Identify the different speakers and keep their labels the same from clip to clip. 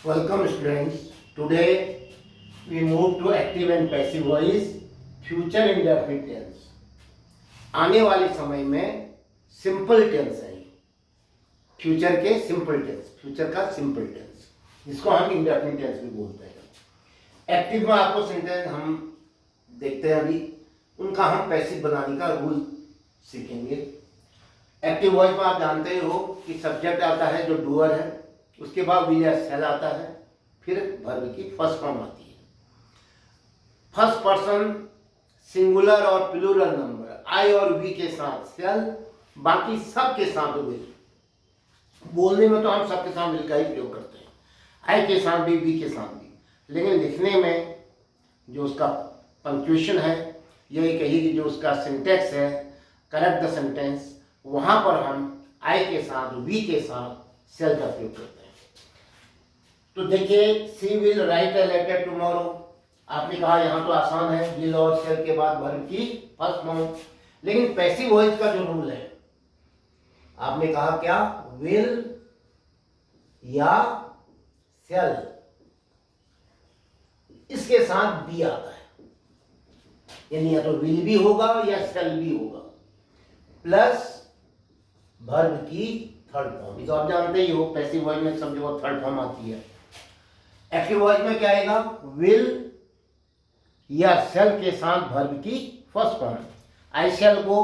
Speaker 1: Welcome students. Today we move to active and passive voice, future indefinite tense. आने वाले समय में simple tense है, फ्यूचर के सिंपल टेंस, फ्यूचर का सिंपल टेंस, जिसको हम इंडेफिनिट टेंस भी बोलते हैं। एक्टिव में आपको सेंटेंस हम देखते हैं अभी, उनका हम पैसिव बनाने का रूल सीखेंगे। एक्टिव वॉइस में आप जानते ही हो कि सब्जेक्ट आता है जो डूअर है, उसके बाद विल या शैल आता है, फिर वर्ब की फर्स्ट फॉर्म आती है। फर्स्ट पर्सन सिंगुलर और प्लूरल नंबर आई और वी के साथ शैल, बाकी सब के साथ विल। बोलने में तो हम सबके साथ विल का ही प्रयोग करते हैं, आई के साथ भी, वी के साथ भी, लेकिन लिखने में जो उसका पंक्चुएशन है, यही कही कि जो उसका सिंटेक्स है, करेक्ट द सेंटेंस, वहां पर हम आई के साथ, वी के साथ शैल का प्रयोग करते हैं। तो देखिए, she will write a letter tomorrow, आपने कहा यहाँ तो आसान है, विल और शैल के बाद वर्ब की फर्स्ट फॉर्म। लेकिन पैसिव वॉइस का जो रूल है, आपने कहा क्या, विल या शैल, इसके साथ बी आता है, यानी या तो विल भी होगा या शैल भी होगा, प्लस वर्ब की थर्ड फॉर्म। तो आप जानते ही हो पैसिव वॉइस में सब जगह थर्ड फॉर्म आती है। एक्टिव वॉइस में क्या आएगा, विल या शैल के साथ वर्ब की first form. I shall go,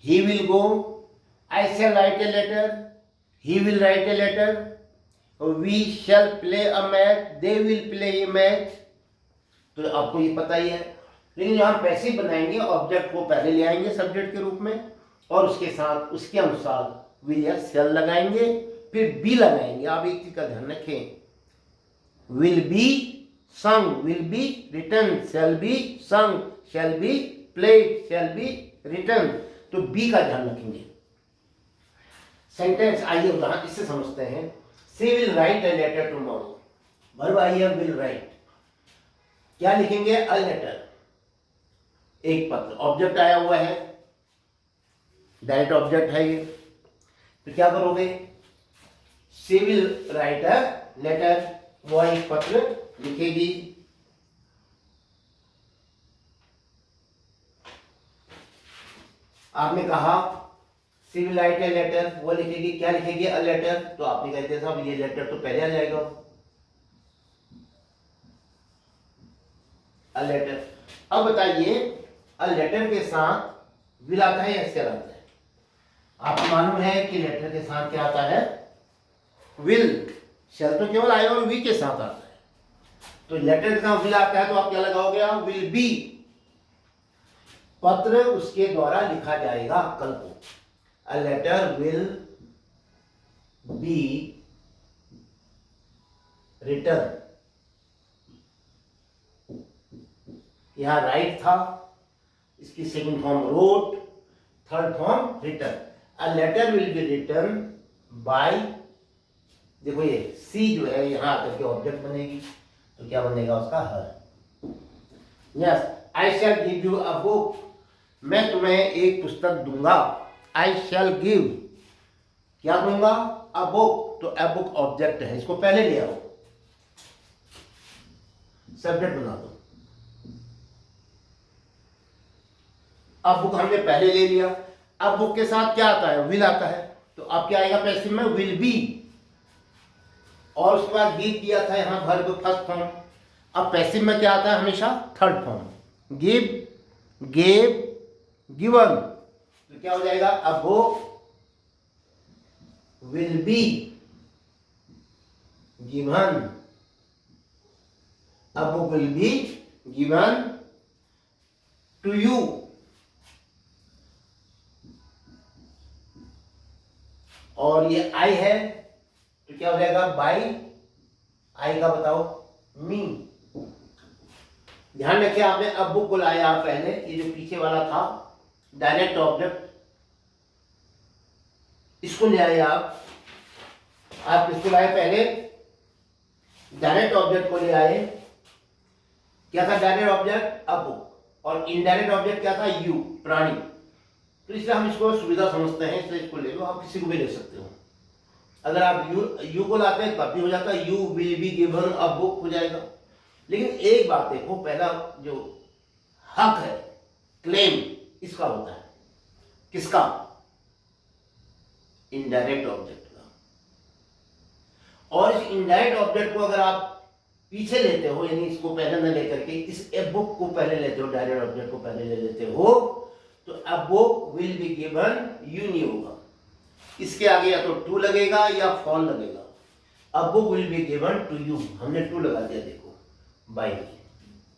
Speaker 1: he will go, I shall write a letter, he will write a letter, we shall play a match, they will play a match. तो आपको ये पता ही है। लेकिन जहां पैसिव बनाएंगे, ऑब्जेक्ट को पहले ले आएंगे सब्जेक्ट के रूप में, और उसके साथ उसके अनुसार विल या शैल लगाएंगे, फिर बी लगाएंगे। आप एक चीज का ध्यान रखें, will be sung, will be written, shall be sung, shall be played, shall be written। तो बी का ध्यान रखेंगे। सेंटेंस आइए उदाहरण इससे समझते हैं। She will write a letter tomorrow, verb आई है विल राइट, क्या लिखेंगे, अ लेटर, एक पत्र, ऑब्जेक्ट आया हुआ है, डायरेक्ट ऑब्जेक्ट है ये, तो क्या करोगे, सी विल राइट अ लेटर, वह एक पत्र लिखेगी। आपने कहा सी विल राइट ए लेटर, वो लिखेगी, क्या लिखेगी, अ लेटर। तो आपने कहते साहब ये लेटर तो पहले आ जाएगा, अ लेटर। अब बताइए, अ लेटर के साथ विल आता है या शैल आता है? आपको मालूम है कि लेटर के साथ क्या आता है, विल। शैल तो केवल आई और वी के साथ आता है। तो लेटर के साथ विल आता है, तो आप क्या लगाओगे, विल बी, पत्र उसके द्वारा लिखा जाएगा कल को। A letter will be written, यहां राइट था, इसकी second form wrote, third form written. A letter will be written by, देखो ये सी जो है यहां आकर के ऑब्जेक्ट बनेगी, तो क्या बनेगा उसका, her. Yes, I shall give you a book, मैं तुम्हें एक पुस्तक दूंगा। आई शैल गिव, क्या दूंगा, अ बुक, तो अ बुक ऑब्जेक्ट है, इसको पहले ले आओ, सब्जेक्ट बना दो। अब बुक हमने पहले ले लिया, अब बुक के साथ क्या आता है, विल आता है, तो अब क्या आएगा पैसिव में, विल बी, और उसके बाद गिव दिया था यहां वर्ब फर्स्ट फॉर्म। अब पैसिव में क्या आता है हमेशा, third form, give, gave, given. तो क्या हो जाएगा, a book will be given, a book will be given to you. और ये आई है, तो क्या हो जाएगा, बाई, आई का बताओ, मी। ध्यान रखिए, आपने अब बुक को लाया आप पहले, ये जो पीछे वाला था डायरेक्ट ऑब्जेक्ट, इसको ले आए आप किसको लाए, पहले डायरेक्ट ऑब्जेक्ट को ले आए। क्या था डायरेक्ट ऑब्जेक्ट, अब बुक, और इनडायरेक्ट ऑब्जेक्ट क्या था, यू, प्राणी। तो इसलिए हम इसको सुविधा समझते हैं, इसलिए इसको ले लो, आप किसी को भी ले सकते हो। अगर आप यू को लाते हैं तब भी हो जाता है, you will be given a book हो जाएगा। लेकिन एक बात देखो, पहला जो हक है, क्लेम, इसका होता है, किसका? इनडायरेक्ट ऑब्जेक्ट का। और इस इनडायरेक्ट ऑब्जेक्ट को अगर आप पीछे लेते हो, यानी इसको पहले न लेकर के इस ए बुक को पहले लेते हो, डायरेक्ट ऑब्जेक्ट को पहले ले लेते हो, तो अ book will be given you नहीं होगा, इसके आगे या तो टू लगेगा या फॉल लगेगा। A book will be given to you, हमने टू लगा दिया, देखो, by.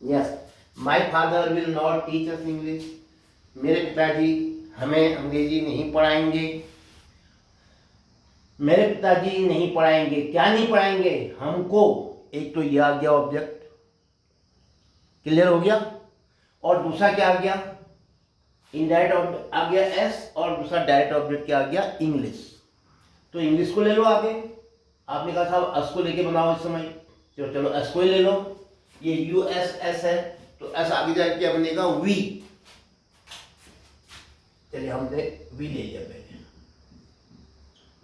Speaker 1: Yes, my father will not teach us English, मेरे पिताजी हमें अंग्रेजी नहीं पढ़ाएंगे। मेरे पिताजी नहीं पढ़ाएंगे, क्या नहीं पढ़ाएंगे? हमको। एक तो ये आ गया ऑब्जेक्ट, क्लियर हो गया। और दूसरा क्या आ गया? इनडायरेक्ट ऑब्जेक्ट आ गया एस, और दूसरा डायरेक्ट ऑब्जेक्ट क्या आ गया? इंग्लिश। तो इंग्लिश को ले लो आगे, आपने कहा था एस को लेके बनाओ इस समय, तो चलो एस को ही ले लो, ये यू एस एस है, तो एस आगे जाके क्या बनेगा? वी। चलिए हमने वी ले लिया पहले।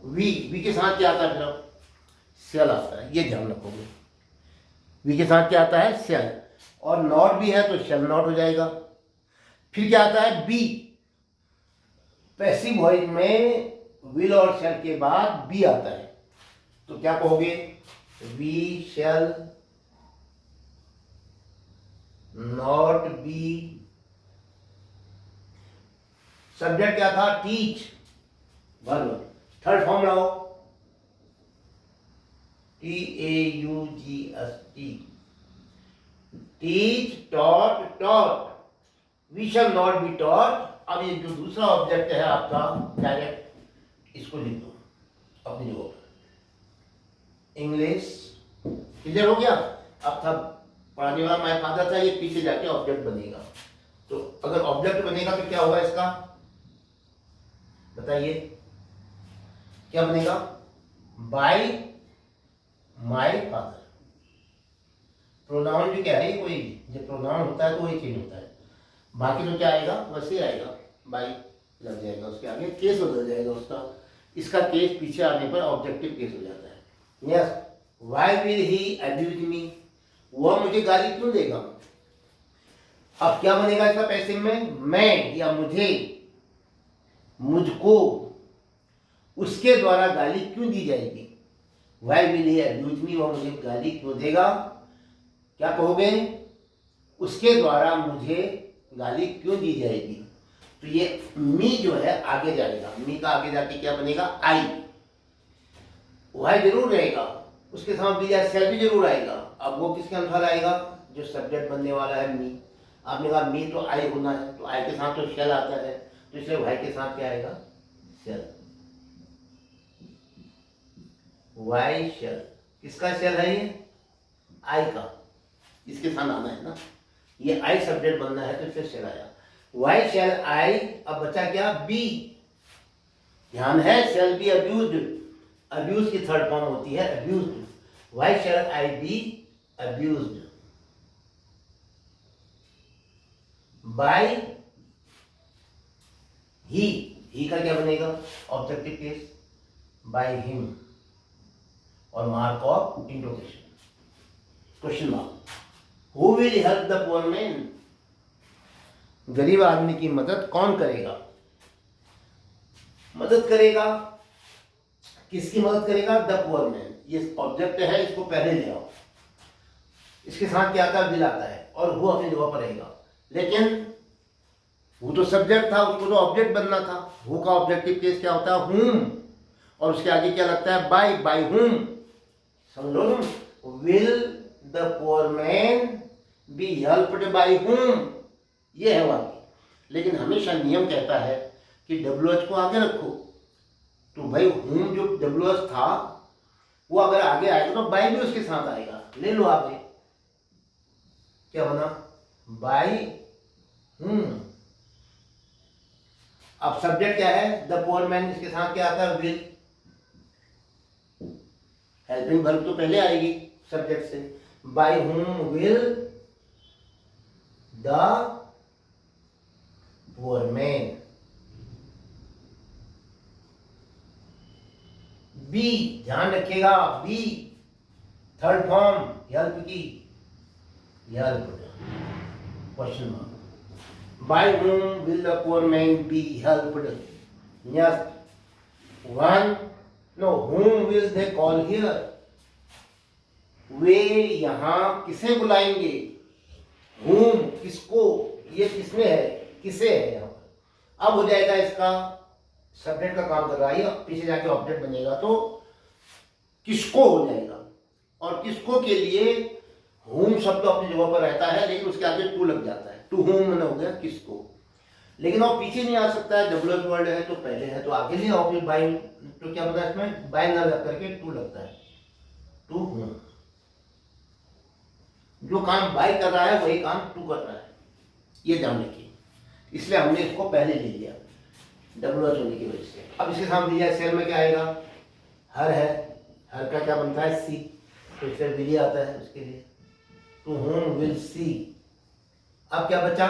Speaker 1: वी के साथ क्या आता है? फिर सेल आता है, ये ध्यान रखोगे। वी के साथ क्या आता है? सेल। और नॉट भी है तो शेल नॉट हो जाएगा। फिर क्या आता है? बी। पैसिव वॉइस में विल और शेल के बाद बी आता है, तो क्या कहोगे? We shall not be. Subject क्या था? Teach, verb. थर्ड फॉर्म लाओ, TAUGST, teach, taught, taught. We shall not be taught. अब ये जो दूसरा ऑब्जेक्ट है आपका डायरेक्ट, इसको लिख दो अपनी जगह पर, इंग्लिश। क्लियर हो गया? अब था पढ़ाने वाला माय फादर था, ये पीछे जाके ऑब्जेक्ट बनेगा। तो अगर ऑब्जेक्ट बनेगा तो क्या होगा इसका? बताइए क्या बनेगा? Bye my father. प्रोनाउन भी क्या है? कोई जब प्रोनाउन होता है तो वही चेंज होता है, बाकी तो क्या आएगा? वैसे ही आएगा, बाय लग जाएगा, उसके आगे केस बदल जाएगा उसका। इसका केस पीछे आने पर ऑब्जेक्टिव केस हो जाता है। Yes, why will he abuse me, वह मुझे गाली क्यों देगा? अब क्या बनेगा इसका पैसिव में? मैं या मुझे, मुझको उसके द्वारा गाली क्यों दी जाएगी? Why will he abuse me, वह मुझे गाली क्यों देगा? क्या कहोगे? उसके द्वारा मुझे गाली क्यों दी जाएगी? तो ये मी जो है आगे जाएगा, मी का आगे जाके क्या बनेगा? आई। व्हाई जरूर रहेगा, उसके साथ भी या शेल भी जरूर आएगा। अब वो किसके अनुसार आएगा? जो सब्जेक्ट बनने वाला है मी। आपने कहा मी तो आई होना है, तो आई के साथ तो शेल आता है, तो इसलिए व्हाई के साथ क्या आएगा? शेल। वाई शेल, किसका शेल है ये? आई का, इसके साथ आना है ना, ये आई सब्जेक्ट बनना है तो इससे शेल आया। Why shall I. अब बचा क्या? बी। ध्यान है, शेल बी अब्यूज्ड, अब्यूज की थर्ड फॉर्म होती है abused. Why shall I be abused by he का क्या बनेगा? Objective case, by him. और mark of interrogation, question mark. Who will help the poor man, गरीब आदमी की मदद कौन करेगा? मदद करेगा, किसकी मदद करेगा? The poor man. ये ऑब्जेक्ट है, इसको पहले ले आओ, इसके साथ क्या आता है? विल आता है, और वो अपनी जगह पर रहेगा। लेकिन वो तो सब्जेक्ट था, उसको तो ऑब्जेक्ट बनना था। हु का ऑब्जेक्टिव केस क्या होता है? हुम, और उसके आगे क्या लगता है? बाय। बाय हुम, समझ लो। Will the poor man be helped by whom, ये है वाक्य। लेकिन हमेशा नियम कहता है कि WH को आगे रखो, तो भाई हुम जो WH था वो अगर आगे आएगा तो बाय भी उसके साथ आएगा। ले लो आगे, क्या बना? By whom. अब सब्जेक्ट क्या है? द पुअर मैन, इसके साथ क्या आता है? विल। हेल्पिंग वर्ब तो पहले आएगी सब्जेक्ट से। By whom will the poor man. Be, ध्यान रखिएगा, बी थर्ड फॉर्म हेल्प की, help, question mark. By whom will the poor man be helped? Yes. One, no, whom will they call here? वे यहाँ किसे बुलाएंगे? whom, किसको, ये किसमें है, किसे है यहाँ पर। अब हो जाएगा इसका सब्जेक्ट का काम कर रहा है, पीछे जाके ऑब्जेक्ट बनेगा तो किसको हो जाएगा। और किसको के लिए whom शब्द अपनी जगह पर रहता है, लेकिन उसके आगे टू लग जाता है, टू whom मैंने हो गया किसको। लेकिन और पीछे नहीं आ सकता है, डब्ल्यूएच वर्ड है तो पहले है तो आगे नहीं आओगे। बाय तो क्या पता है इसमें बाय ना लग करके टू लगता है, टू whom। जो काम बाय कर रहा है वही काम टू कर रहा है, ये ध्यान रखिए। इसलिए हमने इसको पहले ले लिया डब्ल्यूएच होने की वजह से। अब इसके सामने दिया सेल में क्या आएगा, हर है, हर का क्या बनता है सी, तो इससे विल आता है उसके लिए, टू whom विल सी। अब क्या बचा,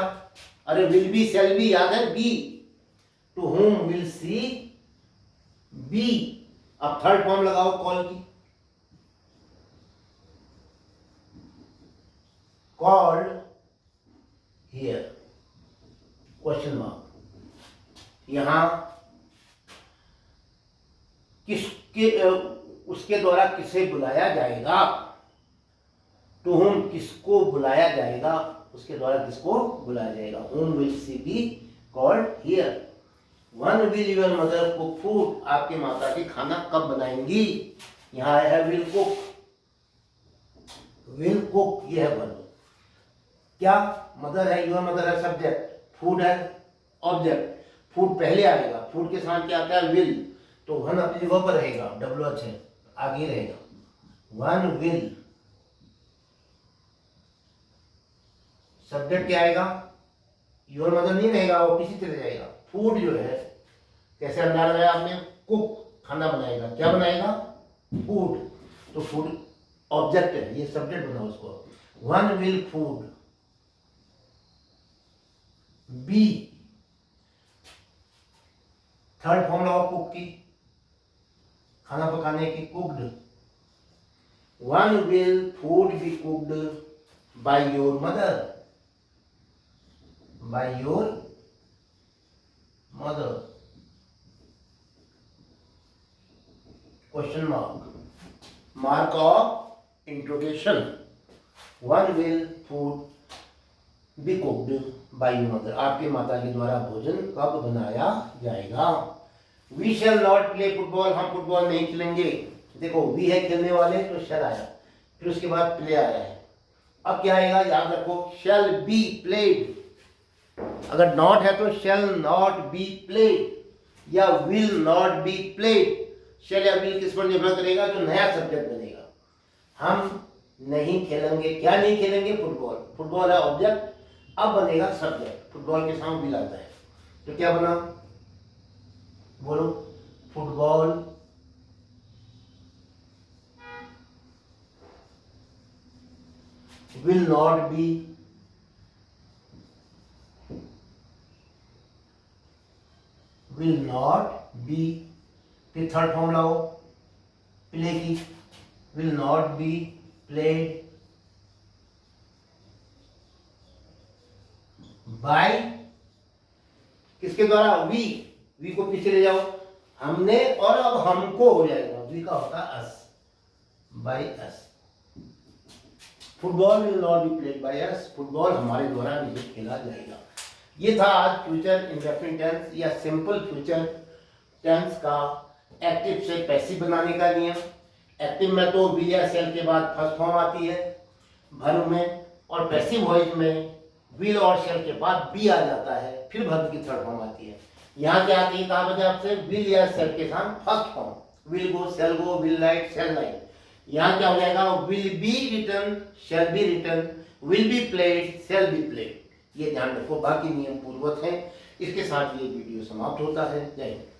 Speaker 1: अरे विल बी सेल बी याद है be, to whom will see be. अब थर्ड फॉर्म लगाओ कॉल की, कॉल्ड हियर, क्वेश्चन मार्क। यहां किसके, उसके द्वारा किसे बुलाया जाएगा, टू whom किसको बुलाया जाएगा, उसके द्वारा किसको बुलाया जाएगा। whom will she be called here? When will your mother cook food? आपकी माता की खाना कब बनाएंगी। यहाँ आया है will cook, will cook ये है वर्ब। क्या मदर है, योर मदर है सब्जेक्ट, फूड है ऑब्जेक्ट, फूड पहले आएगा, फूड के साथ क्या आता है विल, तो वन अपनी जगह पर रहेगा, डब्ल्यूएच है आगे रहेगा, वन विल। सब्जेक्ट क्या आएगा, योर मदर नहीं रहेगा, वो पीछे चले जाएगा। फूड जो है कैसे अंदाजा लगाया आपने, कुक खाना बनाएगा, क्या बनाएगा फूड, तो फूड ऑब्जेक्ट है, ये सब्जेक्ट बना उसको। One will food be, third form लगाओ कुक की, खाना पकाने की, cooked. One will food be cooked by your mother, by your mother, question mark, mark of interrogation. One will food be cooked by your mother, आपके माता के द्वारा भोजन कब बनाया जाएगा। We shall not play football, हम फुटबॉल नहीं खेलेंगे। देखो वी है खेलने वाले तो शैल आया, फिर उसके बाद प्ले आया है। अब क्या आएगा याद रखो, शैल बी प्लेड, अगर नॉट है तो शैल नॉट बी प्लेड या विल नॉट बी प्लेड। शैल या विल किस पर निर्भर करेगा, जो नया सब्जेक्ट बनेगा। हम नहीं खेलेंगे, क्या नहीं खेलेंगे, फुटबॉल, फुटबॉल है ऑब्जेक्ट, अब बनेगा सब्जेक्ट, फुटबॉल के साथ विल आता है, तो क्या बना बोलो, फुटबॉल विल नॉट बी फिर थर्ड फॉर्म लाओ प्ले की, will not be played bye, किसके द्वारा, वी को पीछे ले जाओ, हमने, और अब हमको हो जाएगा, वी का होता है us, by us. Football will not be played by us, football हमारे द्वारा नहीं खेला जाएगा। ये था आज फ्यूचर इंडेफिनिट टेंस या सिंपल फ्यूचर टेंस का एक्टिव से पैसिव बनाने का नियम। एक्टिव में तो विल या शैल के बाद फर्स्ट फॉर्म आती है वर्ब में, और पैसिव वॉइस में विल और शैल के बाद बी आ जाता है, फिर वर्ब की थर्ड फॉर्म आती है। यहाँ क्या आती है कहा बता आपसे, विल या शैल के साथ first form, will go, shall go, will write, shall write. यहाँ क्या हो जाएगा, will be written, shall be written, will be played, shall be played. ये ध्यान रखो, बाकी नियम पूर्वक है। इसके साथ ये वीडियो समाप्त होता है। जय हिंद।